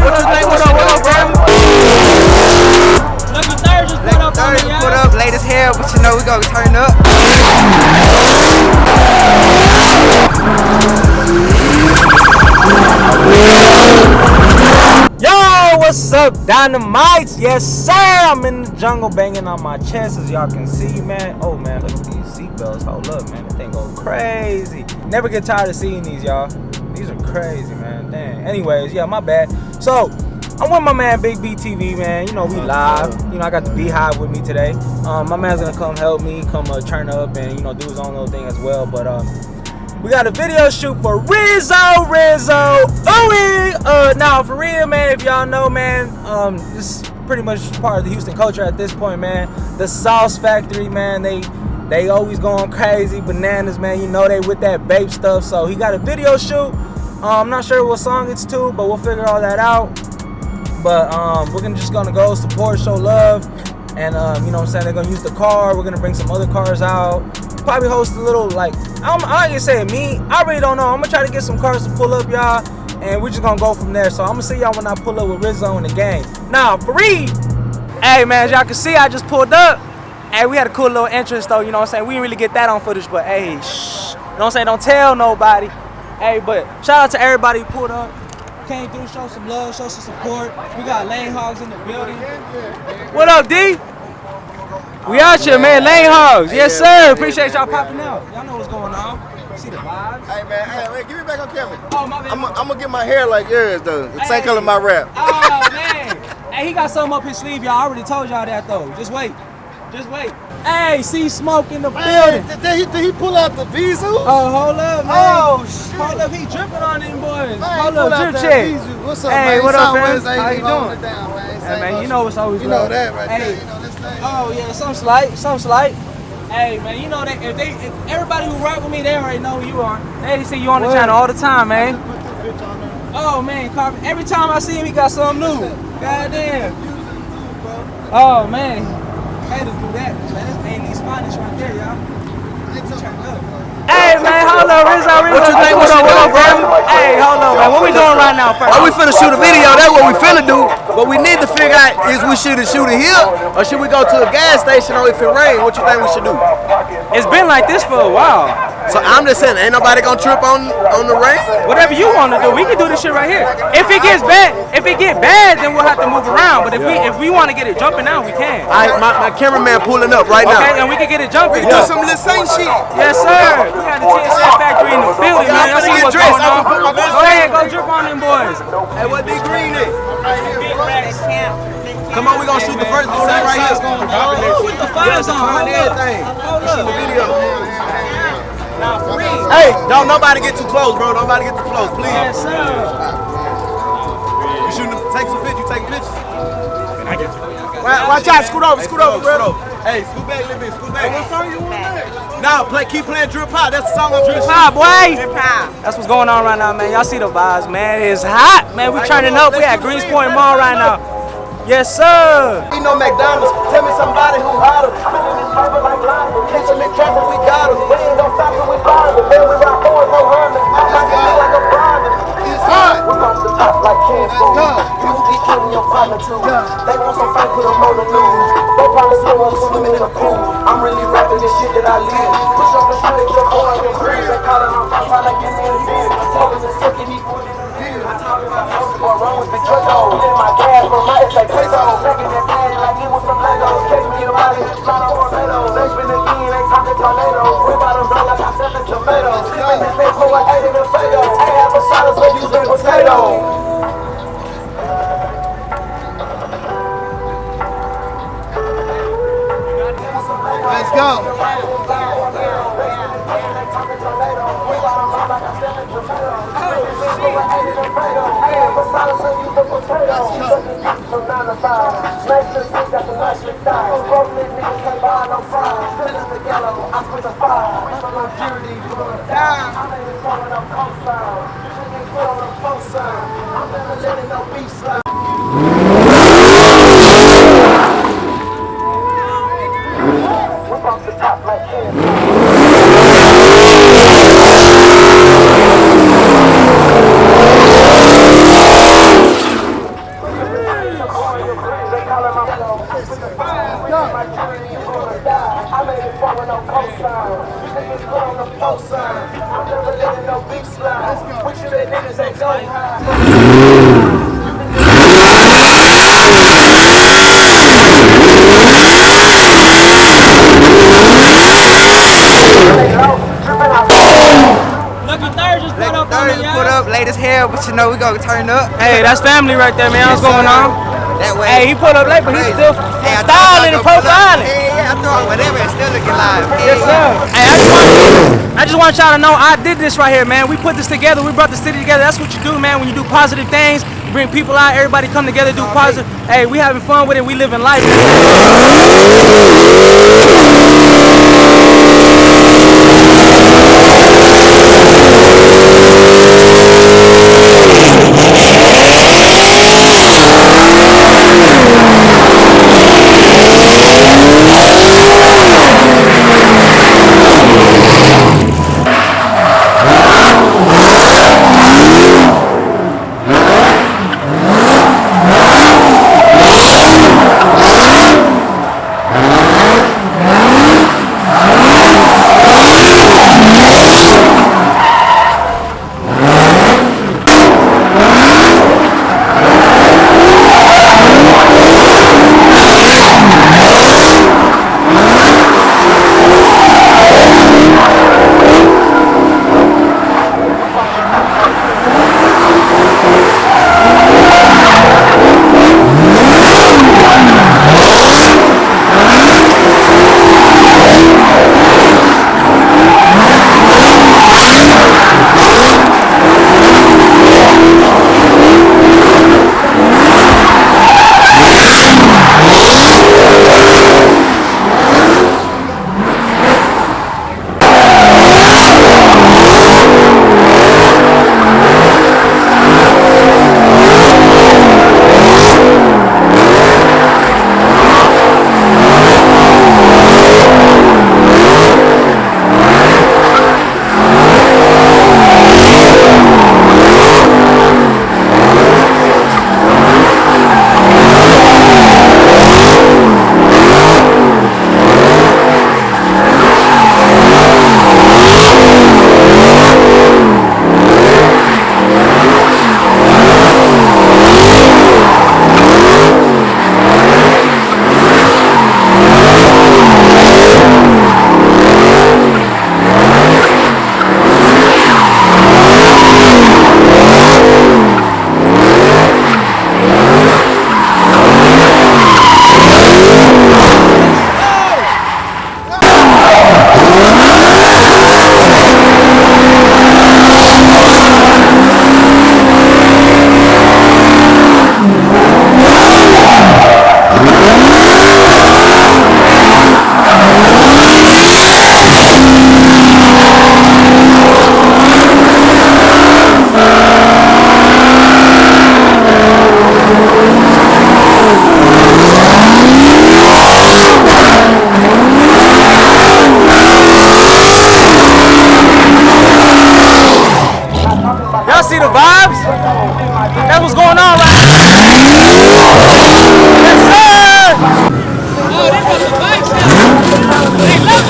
What you think? What up, bro? Lucky Third just put up on me, y'all. Put up late as hell, but you know we gonna turn up. Yo, what's up, Dynamites? Yes, sir. I'm in the jungle banging on my chest, as y'all can see, man. Oh, man, look at these seatbelts. Hold up, man. That thing go crazy. Never get tired of seeing these, y'all. These are crazy, man. Damn. Anyways, yeah, my bad. So, I'm with my man, Big BTV, man. You know, we live. You know, I got the Beehive with me today. My man's gonna come help me, come turn up and, you know, do his own little thing as well. But, we got a video shoot for Rizzo Rizzo. Now for real, man, if y'all know, man, this is pretty much part of the Houston culture at this point, man. The Sauce Factory, man, they always going crazy, bananas, man. You know they with that babe stuff. So he got a video shoot. I'm not sure what song it's to, but we'll figure all that out. But we're just gonna go support, show love, and you know what I'm saying, they're gonna use the car. We're gonna bring some other cars out. Probably host a little, like, I'm not gonna say me. I really don't know. I'm gonna try to get some cars to pull up, y'all, and we're just gonna go from there. So I'm gonna see y'all when I pull up with Rizzo in the game. Now, for real, hey man, as y'all can see, I just pulled up. Hey, we had a cool little entrance though, you know what I'm saying? We didn't really get that on footage, but hey, shh. You know what I'm saying? Don't tell nobody. Hey, but shout out to everybody who pulled up. Came through, show some love, show some support. We got Lane Hogs in the building. What up, D? We out here, man. Lane Hogs. Yes, sir. Appreciate y'all popping out. Y'all know what's going on. See the vibes. Hey, man. Hey, wait, give me back on camera. Oh, my bad. I'm going to get my hair like yours, though. The same color my rap. Oh, man. Hey, he got something up his sleeve, y'all. I already told y'all that, though. Just wait. Just wait. Hey, see smoke in the building. Did he pull out the Rizzo? Oh, hold up, man. Oh, shit. Hold up. He dripping on them boys. Man, Hold up, drip check. What's up, Hey, man? what up, man? Wednesday, How you doing? Down, man. Hey, man, you know it's always You love. know that right Hey. there. You know this thing. Oh yeah, some slight. Hey man, you know that if everybody who rock with me, they already know who you are. They see you on the channel all the time, man. Oh man, every time I see him, he got something new. Goddamn. Oh man, had to do that, man. That's A-Lee's finest right there, y'all. Hey man, hold up, Rizzo. What you think? What up, bro? Hey, hold up, man. What we doing right now first? Oh, we finna shoot a video. That's what we finna do. But we need to figure out, is we should shoot it here, or should we go to a gas station, or if it rain, what you think we should do? It's been like this for a while. So I'm just saying, ain't nobody gonna trip on the rain? Whatever you want to do, we can do this shit right here. If it gets bad, then we'll have to move around. But if we want to get it jumping now, we can. My cameraman pulling up right now. Okay, and we can get it jumping. Do some of the same shit. Yes, sir. We got the TSS factory in the building, man. Y'all see what's going on. Go ahead, go drip on them boys. Hey, what Big Green is? Big racks. Come on, we gonna shoot the first scene right here. Oh, with the fires on. Hold up. Everything. Hold Shoot the up. video. Now, for real. Hey, don't nobody get too close, bro. Nobody get too close, please. Yes, sir. You shouldn't take some pictures. You take pictures. Watch out. Scoot over, bro. Hey, scoot back a little bit. Scoot back. What song you want next? Now, keep playing Drip High. That's the song I'm Drip High, boy. That's what's going on right now, man. Y'all see the vibes, man. It's hot, man. We turning up. We at Greenspoint Mall right now. Yes, sir. We know McDonald's. Tell me somebody who hotter. Catch them in traffic, we got them. We ain't gon' stop till we find them. Man, we rock forward, no running. Like a private. It's hot. We rock the top like cans go. You be killing your partner too. They want some fight, put them on the news. They probably still want to swim in the pool. I'm really rapping this shit that I live. Push up the shit, your boy, your friends. They calling on top, trying to get me a deal. Talking to sick and he put it in the deal. I talk about what's going wrong with the drug. In my gas, from my it's like pesos. Making that bad like it was some Legos. Catch me a body, not a tornado. They spin again, they talking tornadoes. We got them blow like I said the tomatoes. Sipping that big boy, I ate it in Fado. Ain't have a salad, so using potato. Let's go. Hey, that's family right there, man. What's going on? That way. Hey, he pulled up late, but he's still styling and profiling. Yeah, I thought whatever, it's still looking live. Yes, sir. Hey, I just want y'all to know I did this right here, man. We put this together. We brought the city together. That's what you do, man. When you do positive things, you bring people out. Everybody come together, do positive. Hey, we having fun with it. We living life. Y'all see the vibes? That's what's going on right now. Yes, sir! Oh, they got the bikes now. They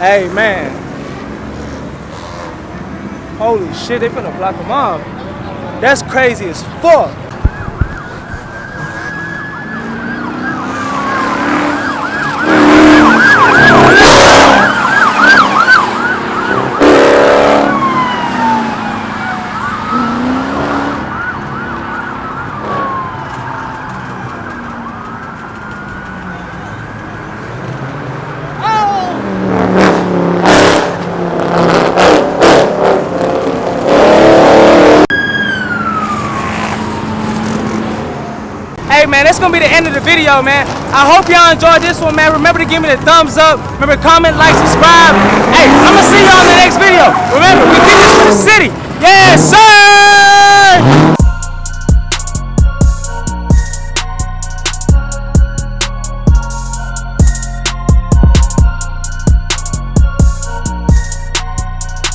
Hey, man. Holy shit, they finna block them off. That's crazy as fuck. gonna be the end of the video, man. I hope y'all enjoyed this one, man. Remember to give me the thumbs up. Remember, comment, like, subscribe. Hey, I'm gonna see y'all in the next video. Remember, we did this for the city. Yes, sir.